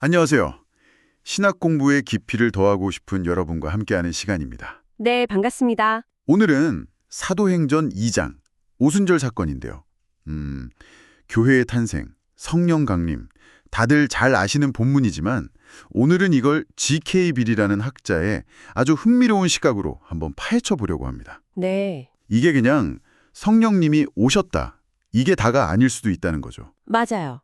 안녕하세요. 신학 공부의 깊이를 더하고 싶은 여러분과 함께하는 시간입니다. 네, 반갑습니다. 오늘은 사도행전 2장 오순절 사건인데요. 교회의 탄생, 성령 강림, 다들 잘 아시는 본문이지만 오늘은 이걸 G.K. 빌이라는 학자의 아주 흥미로운 시각으로 한번 파헤쳐 보려고 합니다. 네, 이게 그냥 성령님이 오셨다, 이게 다가 아닐 수도 있다는 거죠. 맞아요.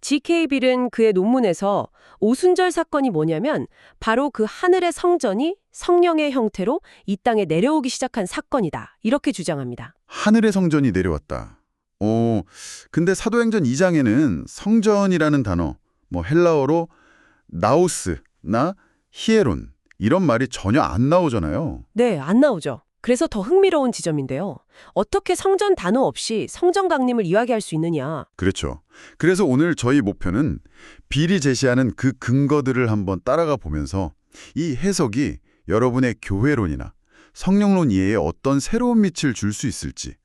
G.K. 빌은 그의 논문에서 오순절 사건이 뭐냐면 바로 그 하늘의 성전이 성령의 형태로 이 땅에 내려오기 시작한 사건이다. 이렇게 주장합니다. 하늘의 성전이 내려왔다. 근데 사도행전 2장에는 성전이라는 단어, 헬라어로 나우스나 히에론 이런 말이 전혀 안 나오잖아요. 네, 안 나오죠. 그래서 더 흥미로운 지점인데요. 어떻게 성전 단어 없이 성전 강림을 이야기할 수 있느냐. 그렇죠. 그래서 오늘 저희 목표는 빌이 제시하는 그 근거들을 한번 따라가 보면서 이 해석이 여러분의 교회론이나 성령론 이해에 어떤 새로운 밑을 줄 수 있을지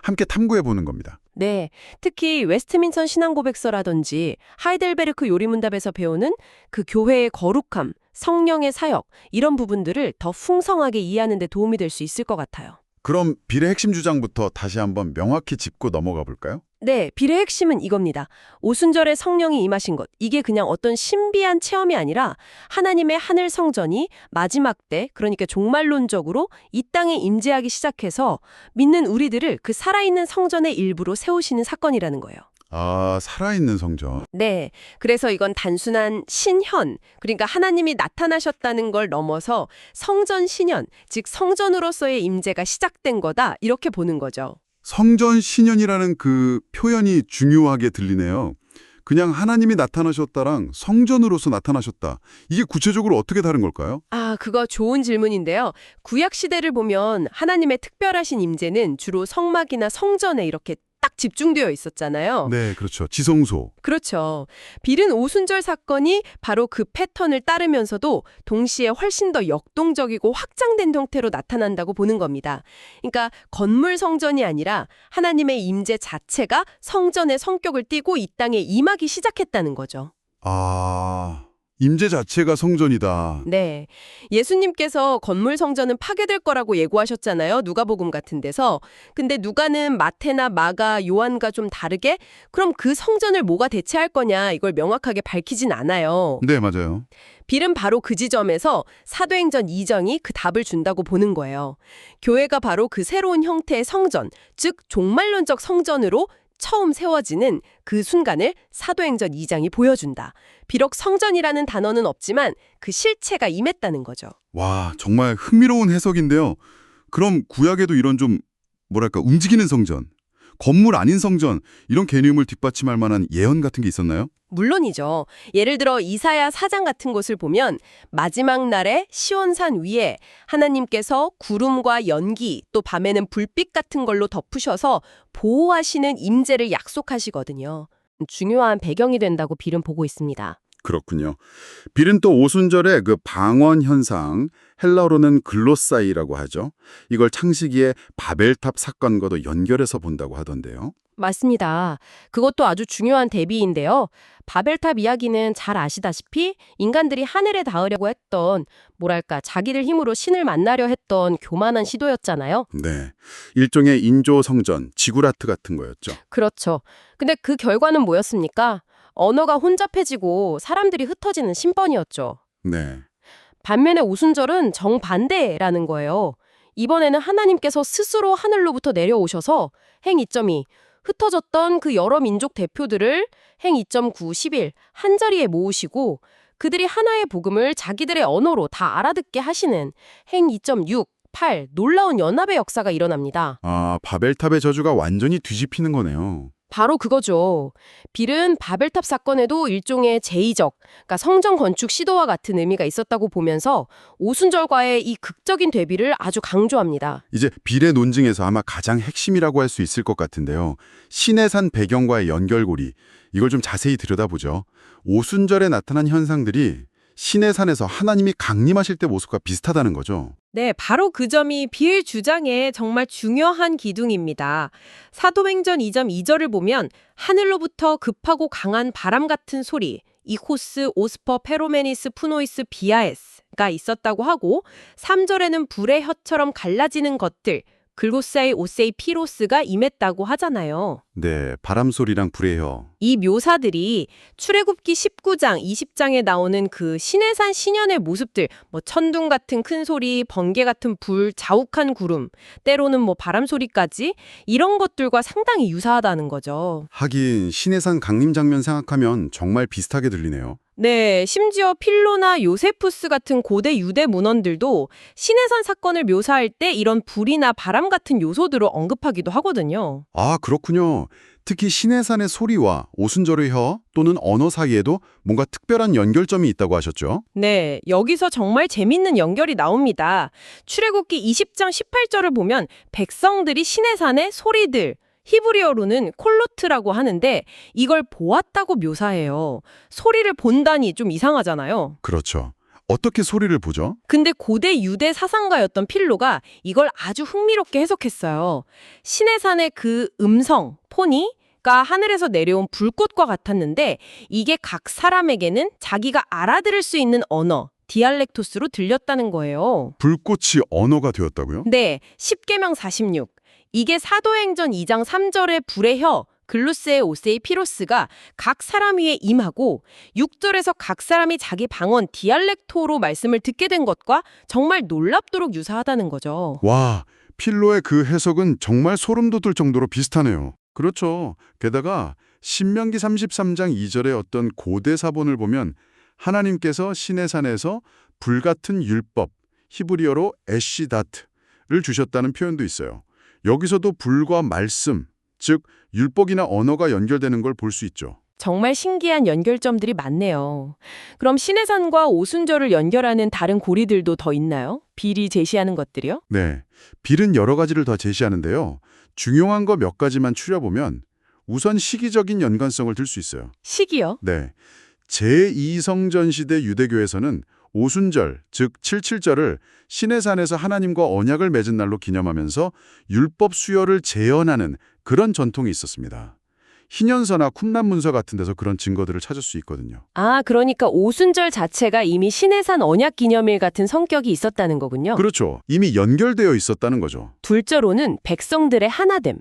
함께 탐구해 보는 겁니다. 네, 특히 웨스트민스터 신앙고백서라든지 하이델베르크 요리문답에서 배우는 그 교회의 거룩함, 성령의 사역 이런 부분들을 더 풍성하게 이해하는 데 도움이 될 수 있을 것 같아요. 그럼 빌의 핵심 주장부터 다시 한번 명확히 짚고 넘어가 볼까요? 네, 빌의 핵심은 이겁니다. 오순절에 성령이 임하신 것, 이게 그냥 어떤 신비한 체험이 아니라 하나님의 하늘 성전이 마지막 때, 그러니까 종말론적으로 이 땅에 임재하기 시작해서 믿는 우리들을 그 살아있는 성전의 일부로 세우시는 사건이라는 거예요. 아, 살아있는 성전. 네, 그래서 이건 단순한 신현, 그러니까 하나님이 나타나셨다는 걸 넘어서 성전 신현, 즉 성전으로서의 임재가 시작된 거다, 이렇게 보는 거죠. 성전 신현이라는 그 표현이 중요하게 들리네요. 그냥 하나님이 나타나셨다랑 성전으로서 나타나셨다. 이게 구체적으로 어떻게 다른 걸까요? 아, 그거 좋은 질문인데요. 구약 시대를 보면 하나님의 특별하신 임재는 주로 성막이나 성전에 이렇게 딱 집중되어 있었잖아요. 네, 그렇죠. 지성소. 그렇죠. 빌은 오순절 사건이 바로 그 패턴을 따르면서도 동시에 훨씬 더 역동적이고 확장된 형태로 나타난다고 보는 겁니다. 그러니까 건물 성전이 아니라 하나님의 임재 자체가 성전의 성격을 띠고 이 땅에 임하기 시작했다는 거죠. 아, 임재 자체가 성전이다. 네. 예수님께서 건물 성전은 파괴될 거라고 예고하셨잖아요. 누가복음 같은 데서. 근데 누가는 마태나 마가, 요한과 좀 다르게 그럼 그 성전을 뭐가 대체할 거냐 이걸 명확하게 밝히진 않아요. 네, 맞아요. 빌은 바로 그 지점에서 사도행전 2장이 그 답을 준다고 보는 거예요. 교회가 바로 그 새로운 형태의 성전, 즉 종말론적 성전으로 처음 세워지는 그 순간을 사도행전 2장이 보여준다. 비록 성전이라는 단어는 없지만 그 실체가 임했다는 거죠. 와, 정말 흥미로운 해석인데요. 그럼 구약에도 이런 좀 움직이는 성전, 건물 아닌 성전 이런 개념을 뒷받침할 만한 예언 같은 게 있었나요? 물론이죠. 예를 들어 이사야 4장 같은 곳을 보면 마지막 날에 시온산 위에 하나님께서 구름과 연기 또 밤에는 불빛 같은 걸로 덮으셔서 보호하시는 임재를 약속하시거든요. 중요한 배경이 된다고 빌은 보고 있습니다. 그렇군요. 빌은 또 오순절의 그 방언 현상, 헬라어로는 글로사이라고 하죠. 이걸 창시기의 바벨탑 사건과도 연결해서 본다고 하던데요. 맞습니다. 그것도 아주 중요한 대비인데요. 바벨탑 이야기는 잘 아시다시피 인간들이 하늘에 닿으려고 했던 자기들 힘으로 신을 만나려 했던 교만한 시도였잖아요. 네, 일종의 인조 성전, 지구라트 같은 거였죠. 그렇죠. 근데 그 결과는 뭐였습니까? 언어가 혼잡해지고 사람들이 흩어지는 신번이었죠. 네, 반면에 오순절은 정반대라는 거예요. 이번에는 하나님께서 스스로 하늘로부터 내려오셔서 행 2.2 흩어졌던 그 여러 민족 대표들을 행 2.9, 11 한자리에 모으시고 그들이 하나의 복음을 자기들의 언어로 다 알아듣게 하시는 행 2.6, 8 놀라운 연합의 역사가 일어납니다. 아, 바벨탑의 저주가 완전히 뒤집히는 거네요. 바로 그거죠. 빌은 바벨탑 사건에도 일종의 제의적, 그러니까 성전 건축 시도와 같은 의미가 있었다고 보면서 오순절과의 이 극적인 대비를 아주 강조합니다. 이제 빌의 논증에서 아마 가장 핵심이라고 할 수 있을 것 같은데요. 신의 산 배경과의 연결고리, 이걸 좀 자세히 들여다보죠. 오순절에 나타난 현상들이 신의 산에서 하나님이 강림하실 때 모습과 비슷하다는 거죠. 네, 바로 그 점이 빌 주장의 정말 중요한 기둥입니다. 사도행전 2장 2절을 보면 하늘로부터 급하고 강한 바람 같은 소리, 이코스, 오스퍼, 페로메니스, 푸노이스, 비아에스가 있었다고 하고 3절에는 불의 혀처럼 갈라지는 것들, 글고사이, 오세이, 피로스가 임했다고 하잖아요. 네, 바람소리랑 불의 혀. 이 묘사들이 출애굽기 19장, 20장에 나오는 그 시내산 신년의 모습들, 천둥 같은 큰 소리, 번개 같은 불, 자욱한 구름, 때로는 바람 소리까지 이런 것들과 상당히 유사하다는 거죠. 하긴 시내산 강림 장면 생각하면 정말 비슷하게 들리네요. 네, 심지어 필로나 요세푸스 같은 고대 유대 문헌들도 시내산 사건을 묘사할 때 이런 불이나 바람 같은 요소들을 언급하기도 하거든요. 아, 그렇군요. 특히 시내산의 소리와 오순절의 혀 또는 언어 사이에도 뭔가 특별한 연결점이 있다고 하셨죠? 네, 여기서 정말 재밌는 연결이 나옵니다. 출애굽기 20장 18절을 보면 백성들이 시내산의 소리들, 히브리어로는 콜로트라고 하는데 이걸 보았다고 묘사해요. 소리를 본다니 좀 이상하잖아요. 그렇죠. 어떻게 소리를 보죠? 근데 고대 유대 사상가였던 필로가 이걸 아주 흥미롭게 해석했어요. 시내산의 그 음성, 포니가 하늘에서 내려온 불꽃과 같았는데 이게 각 사람에게는 자기가 알아들을 수 있는 언어, 디알렉토스로 들렸다는 거예요. 불꽃이 언어가 되었다고요? 네, 10계명 46. 이게 사도행전 2장 3절의 불의 혀, 글루스의 오세이 피로스가 각 사람 위에 임하고 6절에서 각 사람이 자기 방언 디알렉토로 말씀을 듣게 된 것과 정말 놀랍도록 유사하다는 거죠. 와, 필로의 그 해석은 정말 소름 돋을 정도로 비슷하네요. 그렇죠. 게다가 신명기 33장 2절의 어떤 고대 사본을 보면 하나님께서 시내산에서 불같은 율법, 히브리어로 에시다트를 주셨다는 표현도 있어요. 여기서도 불과 말씀, 즉 율법이나 언어가 연결되는 걸 볼 수 있죠. 정말 신기한 연결점들이 많네요. 그럼 시내산과 오순절을 연결하는 다른 고리들도 더 있나요? 비리 제시하는 것들이요? 네, 빌은 여러 가지를 더 제시하는데요. 중요한 거 몇 가지만 추려보면 우선 시기적인 연관성을 들 수 있어요. 시기요? 네, 제2성전 시대 유대교에서는 오순절, 즉 77절을 시내산에서 하나님과 언약을 맺은 날로 기념하면서 율법 수여를 재현하는 그런 전통이 있었습니다. 희년서나 쿰란문서 같은 데서 그런 증거들을 찾을 수 있거든요. 아, 그러니까 오순절 자체가 이미 시내산 언약 기념일 같은 성격이 있었다는 거군요. 그렇죠. 이미 연결되어 있었다는 거죠. 둘째로는 백성들의 하나됨.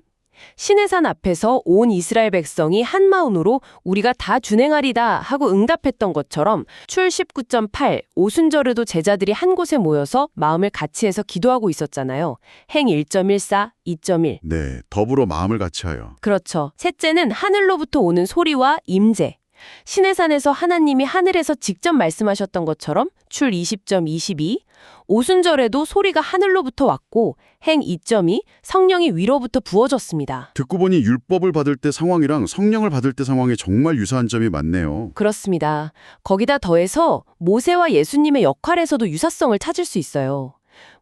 시내산 앞에서 온 이스라엘 백성이 한 마음으로 우리가 다 준행하리다 하고 응답했던 것처럼 출 19.8 오순절에도 제자들이 한 곳에 모여서 마음을 같이 해서 기도하고 있었잖아요. 행 1.14, 2.1. 네, 더불어 마음을 같이하여. 그렇죠. 셋째는 하늘로부터 오는 소리와 임재. 시내산에서 하나님이 하늘에서 직접 말씀하셨던 것처럼 출 20.22 오순절에도 소리가 하늘로부터 왔고 행 2.2 성령이 위로부터 부어졌습니다. 듣고 보니 율법을 받을 때 상황이랑 성령을 받을 때 상황이 정말 유사한 점이 많네요. 그렇습니다. 거기다 더해서 모세와 예수님의 역할에서도 유사성을 찾을 수 있어요.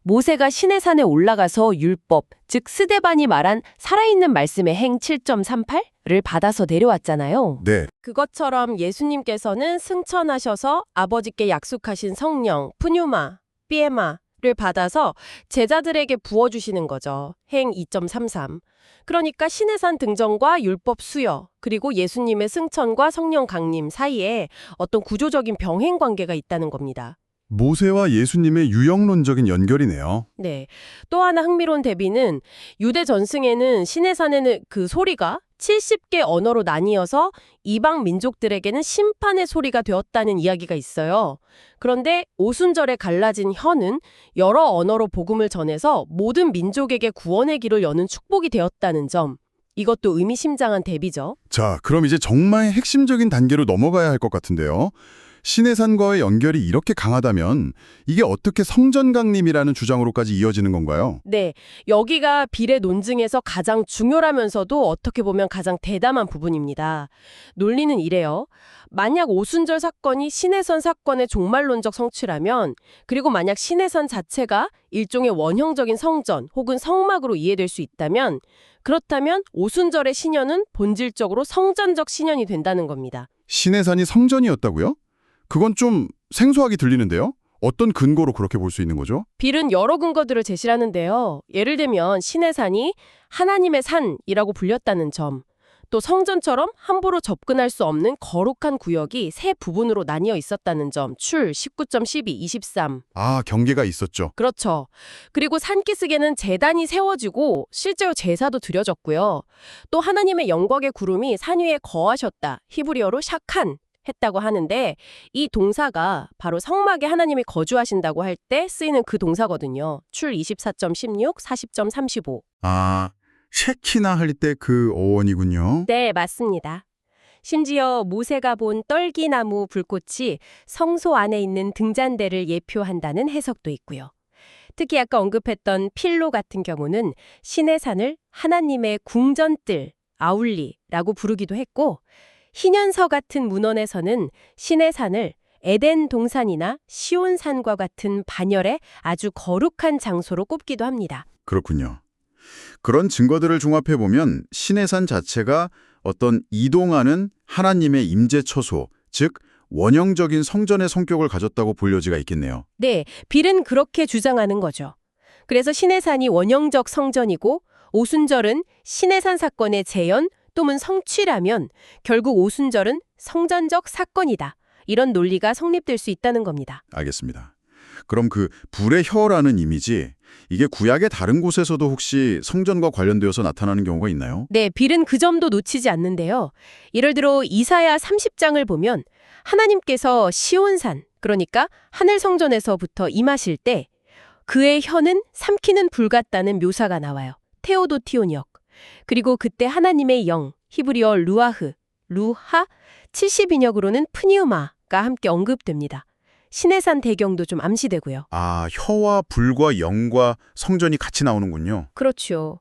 모세가 시내산에 올라가서 율법, 즉 스데반이 말한 살아있는 말씀의 행 7.38를 받아서 내려왔잖아요. 네, 그것처럼 예수님께서는 승천하셔서 아버지께 약속하신 성령, 푸뉴마, 피에마를 받아서 제자들에게 부어주시는 거죠. 행 2.33. 그러니까 시내산 등정과 율법 수여, 그리고 예수님의 승천과 성령 강림 사이에 어떤 구조적인 병행 관계가 있다는 겁니다. 모세와 예수님의 유형론적인 연결이네요. 네. 또 하나 흥미로운 대비는 유대 전승에는 시내산에는 그 소리가 70개 언어로 나뉘어서 이방 민족들에게는 심판의 소리가 되었다는 이야기가 있어요. 그런데 오순절에 갈라진 혀는 여러 언어로 복음을 전해서 모든 민족에게 구원의 길을 여는 축복이 되었다는 점. 이것도 의미심장한 대비죠. 자, 그럼 이제 정말 핵심적인 단계로 넘어가야 할 것 같은데요. 시내산과의 연결이 이렇게 강하다면 이게 어떻게 성전강림이라는 주장으로까지 이어지는 건가요? 네, 여기가 비례 논증에서 가장 중요하면서도 어떻게 보면 가장 대담한 부분입니다. 논리는 이래요. 만약 오순절 사건이 시내산 사건의 종말론적 성취라면, 그리고 만약 시내산 자체가 일종의 원형적인 성전 혹은 성막으로 이해될 수 있다면, 그렇다면 오순절의 신년은 본질적으로 성전적 신년이 된다는 겁니다. 시내산이 성전이었다고요? 그건 좀 생소하게 들리는데요? 어떤 근거로 그렇게 볼 수 있는 거죠? 빌은 여러 근거들을 제시하는데요. 예를 들면 시내산이 하나님의 산이라고 불렸다는 점, 또 성전처럼 함부로 접근할 수 없는 거룩한 구역이 세 부분으로 나뉘어 있었다는 점, 출 19.12, 23. 아, 경계가 있었죠. 그렇죠. 그리고 산기슭에는 제단이 세워지고 실제로 제사도 드려졌고요. 또 하나님의 영광의 구름이 산 위에 거하셨다. 히브리어로 샤칸 했다고 하는데 이 동사가 바로 성막에 하나님이 거주하신다고 할 때 쓰이는 그 동사거든요. 출 24.16, 40.35. 아, 쉐키나 할 때 그 어원이군요. 네, 맞습니다. 심지어 모세가 본 떨기나무 불꽃이 성소 안에 있는 등잔대를 예표한다는 해석도 있고요. 특히 아까 언급했던 필로 같은 경우는 신의 산을 하나님의 궁전뜰, 아울리라고 부르기도 했고, 희년서 같은 문헌에서는 신의 산을 에덴 동산이나 시온산과 같은 반열의 아주 거룩한 장소로 꼽기도 합니다. 그렇군요. 그런 증거들을 종합해보면 신의 산 자체가 어떤 이동하는 하나님의 임재 처소, 즉 원형적인 성전의 성격을 가졌다고 볼 여지가 있겠네요. 네, 빌은 그렇게 주장하는 거죠. 그래서 신의 산이 원형적 성전이고 오순절은 신의 산 사건의 재현 또는 성취라면 결국 오순절은 성전적 사건이다. 이런 논리가 성립될 수 있다는 겁니다. 알겠습니다. 그럼 그 불의 혀라는 이미지, 이게 구약의 다른 곳에서도 혹시 성전과 관련되어서 나타나는 경우가 있나요? 네, 빌은 그 점도 놓치지 않는데요. 예를 들어 이사야 30장을 보면 하나님께서 시온산, 그러니까 하늘 성전에서부터 임하실 때 그의 혀는 삼키는 불 같다는 묘사가 나와요. 테오도티온역. 그리고 그때 하나님의 영, 히브리어 루아흐, 루하, 70인역으로는 프니우마가 함께 언급됩니다. 신의 산 배경도 좀 암시되고요. 아, 혀와 불과 영과 성전이 같이 나오는군요. 그렇죠.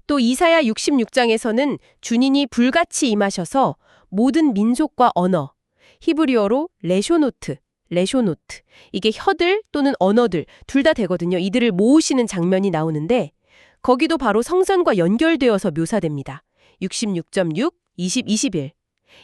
또 이사야 66장에서는 주님이 불같이 임하셔서 모든 민족과 언어, 히브리어로 레쇼노트, 이게 혀들 또는 언어들 둘 다 되거든요. 이들을 모으시는 장면이 나오는데 거기도 바로 성전과 연결되어서 묘사됩니다. 66.6, 20, 21.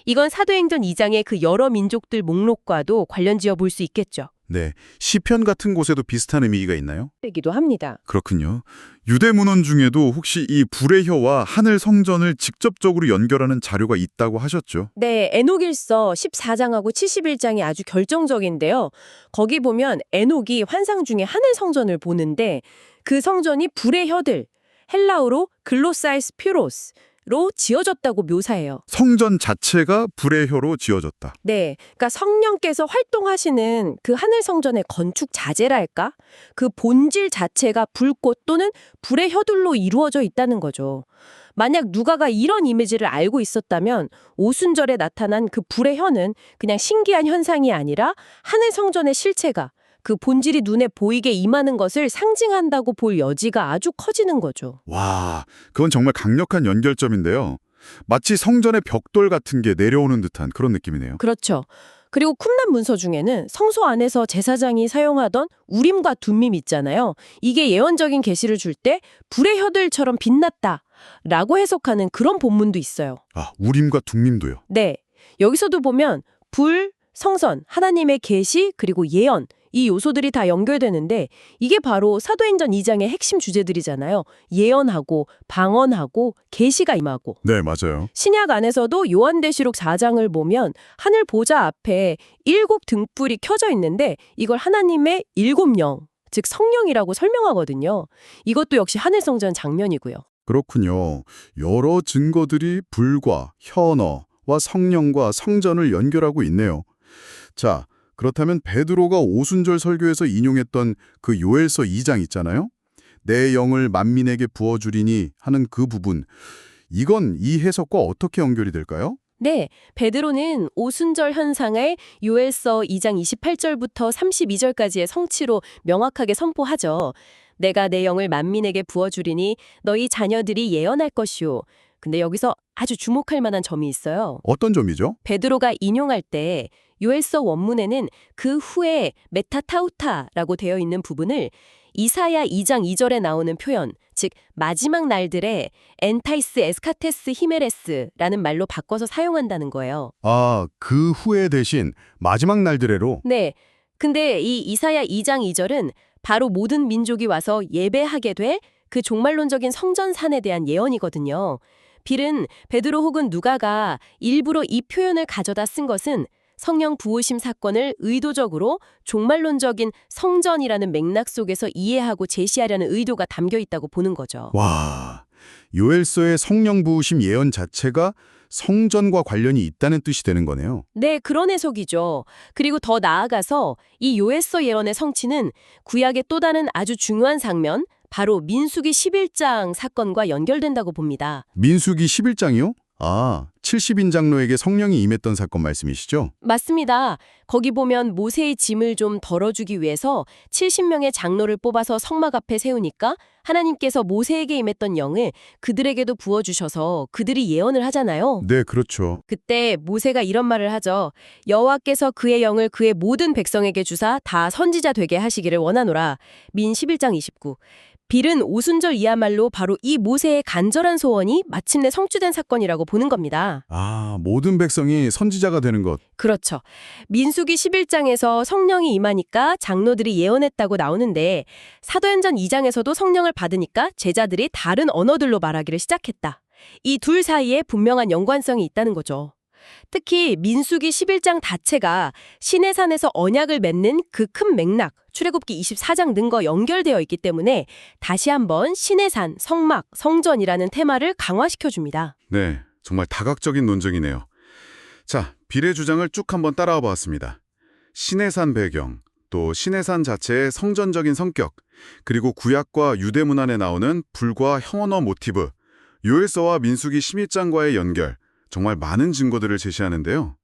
이건 사도행전 2장의 그 여러 민족들 목록과도 관련지어 볼 수 있겠죠. 네, 시편 같은 곳에도 비슷한 의미가 있나요? 되기도 합니다. 그렇군요. 유대 문헌 중에도 혹시 이 불의 혀와 하늘 성전을 직접적으로 연결하는 자료가 있다고 하셨죠? 네, 에녹일서 14장하고 71장이 아주 결정적인데요. 거기 보면 에녹이 환상 중에 하늘 성전을 보는데 그 성전이 불의 혀들, 헬라어로 글로사이스 퓨로스로 지어졌다고 묘사해요. 성전 자체가 불의 혀로 지어졌다. 네, 그러니까 성령께서 활동하시는 그 하늘 성전의 건축 자재랄까? 그 본질 자체가 불꽃 또는 불의 혀들로 이루어져 있다는 거죠. 만약 누가가 이런 이미지를 알고 있었다면 오순절에 나타난 그 불의 혀는 그냥 신기한 현상이 아니라 하늘 성전의 실체가 그 본질이 눈에 보이게 임하는 것을 상징한다고 볼 여지가 아주 커지는 거죠. 와, 그건 정말 강력한 연결점인데요. 마치 성전의 벽돌 같은 게 내려오는 듯한 그런 느낌이네요. 그렇죠. 그리고 쿰란 문서 중에는 성소 안에서 제사장이 사용하던 우림과 둠밈 있잖아요. 이게 예언적인 계시를 줄 때 불의 혀들처럼 빛났다라고 해석하는 그런 본문도 있어요. 아, 우림과 둠밈도요. 네. 여기서도 보면 불, 성선, 하나님의 계시 그리고 예언 이 요소들이 다 연결되는데 이게 바로 사도행전 2장의 핵심 주제들이잖아요. 예언하고 방언하고 계시가 임하고. 네, 맞아요. 신약 안에서도 요한계시록 4장을 보면 하늘 보좌 앞에 7 등불이 켜져 있는데 이걸 하나님의 7영, 즉 성령이라고 설명하거든요. 이것도 역시 하늘 성전 장면이고요. 그렇군요. 여러 증거들이 불과 현어와 성령과 성전을 연결하고 있네요. 자, 그렇다면 베드로가 오순절 설교에서 인용했던 그 요엘서 2장 있잖아요. 내 영을 만민에게 부어주리니 하는 그 부분. 이건 이 해석과 어떻게 연결이 될까요? 네, 베드로는 오순절 현상을 요엘서 2장 28절부터 32절까지의 성취로 명확하게 선포하죠. 내가 내 영을 만민에게 부어주리니 너희 자녀들이 예언할 것이요. 근데 여기서 아주 주목할 만한 점이 있어요. 어떤 점이죠? 베드로가 인용할 때 요엘서 원문에는 그 후에 메타타우타라고 되어 있는 부분을 이사야 2장 2절에 나오는 표현, 즉 마지막 날들에 엔타이스 에스카테스 히메레스라는 말로 바꿔서 사용한다는 거예요. 아, 그 후에 대신 마지막 날들에로? 네, 근데 이 이사야 2장 2절은 바로 모든 민족이 와서 예배하게 될 그 종말론적인 성전산에 대한 예언이거든요. 빌은 베드로 혹은 누가가 일부러 이 표현을 가져다 쓴 것은 성령 부으심 사건을 의도적으로 종말론적인 성전이라는 맥락 속에서 이해하고 제시하려는 의도가 담겨 있다고 보는 거죠. 와, 요엘서의 성령 부으심 예언 자체가 성전과 관련이 있다는 뜻이 되는 거네요. 네, 그런 해석이죠. 그리고 더 나아가서 이 요엘서 예언의 성취는 구약의 또 다른 아주 중요한 장면, 바로 민수기 11장 사건과 연결된다고 봅니다. 민수기 11장이요? 아, 70인 장로에게 성령이 임했던 사건 말씀이시죠? 맞습니다. 거기 보면 모세의 짐을 좀 덜어주기 위해서 70명의 장로를 뽑아서 성막 앞에 세우니까 하나님께서 모세에게 임했던 영을 그들에게도 부어주셔서 그들이 예언을 하잖아요. 네, 그렇죠. 그때 모세가 이런 말을 하죠. 여호와께서 그의 영을 그의 모든 백성에게 주사 다 선지자 되게 하시기를 원하노라. 민 11장 29. 빌은 오순절이야말로 바로 이 모세의 간절한 소원이 마침내 성취된 사건이라고 보는 겁니다. 아, 모든 백성이 선지자가 되는 것. 그렇죠. 민수기 11장에서 성령이 임하니까 장로들이 예언했다고 나오는데 사도행전 2장에서도 성령을 받으니까 제자들이 다른 언어들로 말하기를 시작했다. 이 둘 사이에 분명한 연관성이 있다는 거죠. 특히 민수기 11장 자체가 시내산에서 언약을 맺는 그 큰 맥락, 출애굽기 24장 등과 연결되어 있기 때문에 다시 한번 시내산, 성막, 성전이라는 테마를 강화시켜줍니다. 네, 정말 다각적인 논증이네요. 자, 빌의 주장을 쭉 한번 따라와 보았습니다. 시내산 배경, 또 시내산 자체의 성전적인 성격, 그리고 구약과 유대 문안에 나오는 불과 형언어 모티브, 요엘서와 민수기 11장과의 연결, 정말 많은 증거들을 제시하는데요.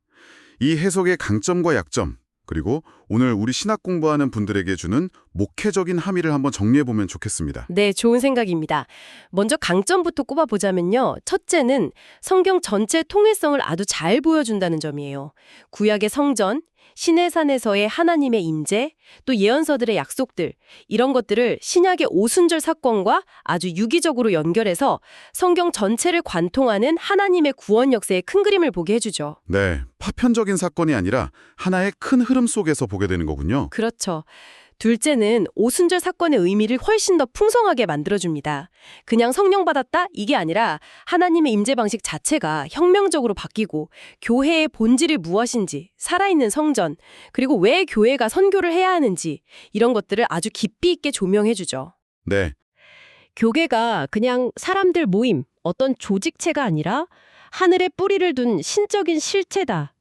이 해석의 강점과 약점, 그리고 오늘 우리 신학 공부하는 분들에게 주는 목회적인 함의를 한번 정리해보면 좋겠습니다. 네, 좋은 생각입니다. 먼저 강점부터 꼽아보자면요. 첫째는 성경 전체 통일성을 아주 잘 보여준다는 점이에요. 구약의 성전, 시내산에서의 하나님의 임재, 또 예언서들의 약속들, 이런 것들을 신약의 오순절 사건과 아주 유기적으로 연결해서 성경 전체를 관통하는 하나님의 구원 역사의 큰 그림을 보게 해주죠. 네, 파편적인 사건이 아니라 하나의 큰 흐름 속에서 보게 되는 거군요. 그렇죠. 둘째는 오순절 사건의 의미를 훨씬 더 풍성하게 만들어줍니다. 그냥 성령 받았다? 이게 아니라 하나님의 임재 방식 자체가 혁명적으로 바뀌고 교회의 본질이 무엇인지, 살아있는 성전, 그리고 왜 교회가 선교를 해야 하는지 이런 것들을 아주 깊이 있게 조명해주죠. 네, 교회가 그냥 사람들 모임, 어떤 조직체가 아니라 하늘에 뿌리를 둔 신적인 실체다.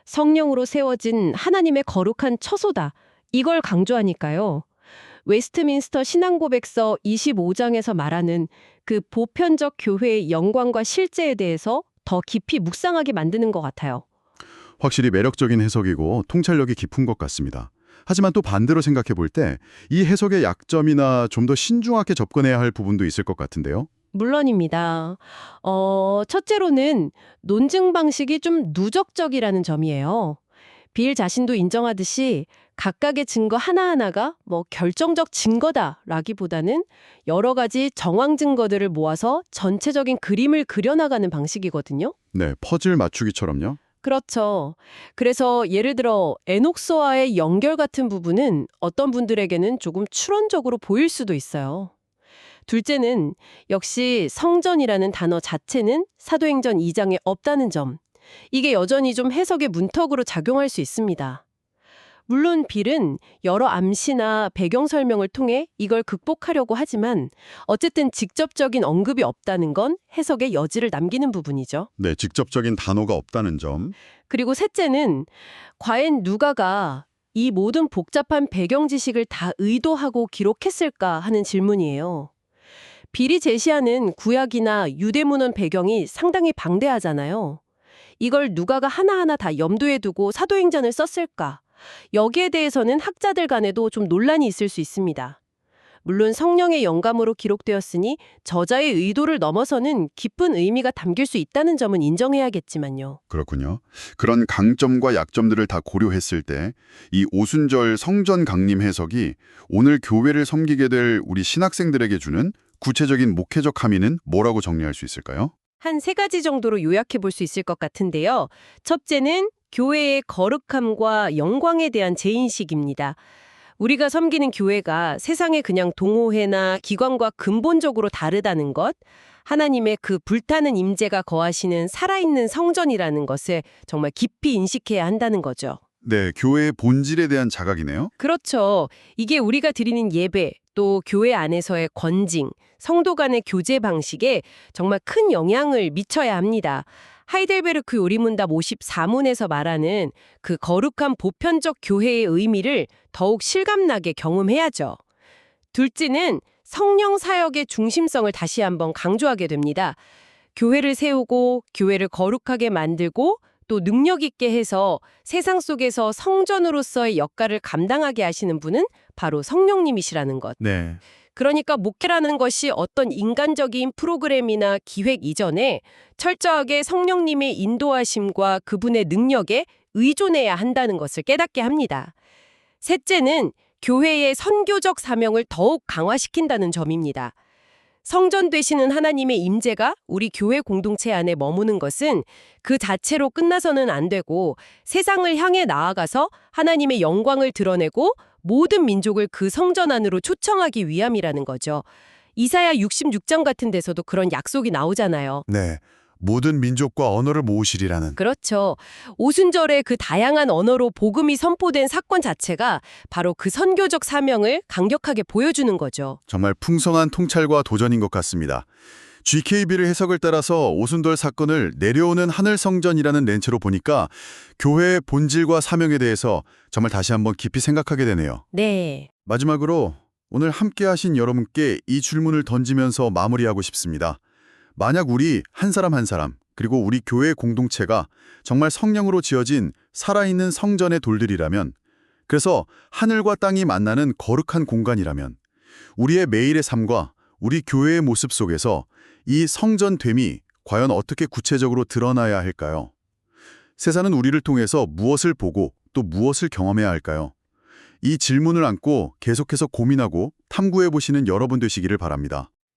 성령으로 세워진 하나님의 거룩한 처소다. 이걸 강조하니까요. 웨스트민스터 신앙고백서 25장에서 말하는 그 보편적 교회의 영광과 실제에 대해서 더 깊이 묵상하게 만드는 것 같아요. 확실히 매력적인 해석이고 통찰력이 깊은 것 같습니다. 하지만 또 반대로 생각해 볼 때 이 해석의 약점이나 좀 더 신중하게 접근해야 할 부분도 있을 것 같은데요. 물론입니다. 첫째로는 논증 방식이 좀 누적적이라는 점이에요. 빌 자신도 인정하듯이 각각의 증거 하나하나가 결정적 증거다라기보다는 여러 가지 정황 증거들을 모아서 전체적인 그림을 그려나가는 방식이거든요. 네, 퍼즐 맞추기처럼요. 그렇죠. 그래서 예를 들어 에녹서와의 연결 같은 부분은 어떤 분들에게는 조금 추론적으로 보일 수도 있어요. 둘째는 역시 성전이라는 단어 자체는 사도행전 2장에 없다는 점. 이게 여전히 좀 해석의 문턱으로 작용할 수 있습니다. 물론 빌은 여러 암시나 배경 설명을 통해 이걸 극복하려고 하지만 어쨌든 직접적인 언급이 없다는 건 해석의 여지를 남기는 부분이죠. 네, 직접적인 단어가 없다는 점. 그리고 셋째는 과연 누가가 이 모든 복잡한 배경 지식을 다 의도하고 기록했을까 하는 질문이에요. 빌이 제시하는 구약이나 유대문헌 배경이 상당히 방대하잖아요. 이걸 누가가 하나하나 다 염두에 두고 사도행전을 썼을까? 여기에 대해서는 학자들 간에도 좀 논란이 있을 수 있습니다. 물론 성령의 영감으로 기록되었으니 저자의 의도를 넘어서는 깊은 의미가 담길 수 있다는 점은 인정해야겠지만요. 그렇군요. 그런 강점과 약점들을 다 고려했을 때 이 오순절 성전 강림 해석이 오늘 교회를 섬기게 될 우리 신학생들에게 주는 구체적인 목회적 함의는 뭐라고 정리할 수 있을까요? 한 3가지 정도로 요약해 볼 수 있을 것 같은데요. 첫째는 교회의 거룩함과 영광에 대한 재인식입니다. 우리가 섬기는 교회가 세상의 그냥 동호회나 기관과 근본적으로 다르다는 것, 하나님의 그 불타는 임재가 거하시는 살아있는 성전이라는 것을 정말 깊이 인식해야 한다는 거죠. 네, 교회의 본질에 대한 자각이네요. 그렇죠. 이게 우리가 드리는 예배, 또 교회 안에서의 권징, 성도 간의 교제 방식에 정말 큰 영향을 미쳐야 합니다. 하이델베르크 요리문답 54문에서 말하는 그 거룩한 보편적 교회의 의미를 더욱 실감나게 경험해야죠. 둘째는 성령 사역의 중심성을 다시 한번 강조하게 됩니다. 교회를 세우고 교회를 거룩하게 만들고 또 능력 있게 해서 세상 속에서 성전으로서의 역할을 감당하게 하시는 분은 바로 성령님이시라는 것. 네. 그러니까 목회라는 것이 어떤 인간적인 프로그램이나 기획 이전에 철저하게 성령님의 인도하심과 그분의 능력에 의존해야 한다는 것을 깨닫게 합니다. 셋째는 교회의 선교적 사명을 더욱 강화시킨다는 점입니다. 성전 되시는 하나님의 임재가 우리 교회 공동체 안에 머무는 것은 그 자체로 끝나서는 안 되고 세상을 향해 나아가서 하나님의 영광을 드러내고 모든 민족을 그 성전 안으로 초청하기 위함이라는 거죠. 이사야 66장 같은 데서도 그런 약속이 나오잖아요. 네. 모든 민족과 언어를 모으시리라는. 그렇죠. 오순절에 그 다양한 언어로 복음이 선포된 사건 자체가 바로 그 선교적 사명을 강력하게 보여주는 거죠. 정말 풍성한 통찰과 도전인 것 같습니다. GKB를 해석을 따라서 오순절 사건을 내려오는 하늘 성전이라는 렌즈로 보니까 교회의 본질과 사명에 대해서 정말 다시 한번 깊이 생각하게 되네요. 네. 마지막으로 오늘 함께 하신 여러분께 이 질문을 던지면서 마무리하고 싶습니다. 만약 우리 한 사람 한 사람 그리고 우리 교회 공동체가 정말 성령으로 지어진 살아있는 성전의 돌들이라면, 그래서 하늘과 땅이 만나는 거룩한 공간이라면 우리의 매일의 삶과 우리 교회의 모습 속에서 이 성전됨이 과연 어떻게 구체적으로 드러나야 할까요? 세상은 우리를 통해서 무엇을 보고 또 무엇을 경험해야 할까요? 이 질문을 안고 계속해서 고민하고 탐구해 보시는 여러분 되시기를 바랍니다.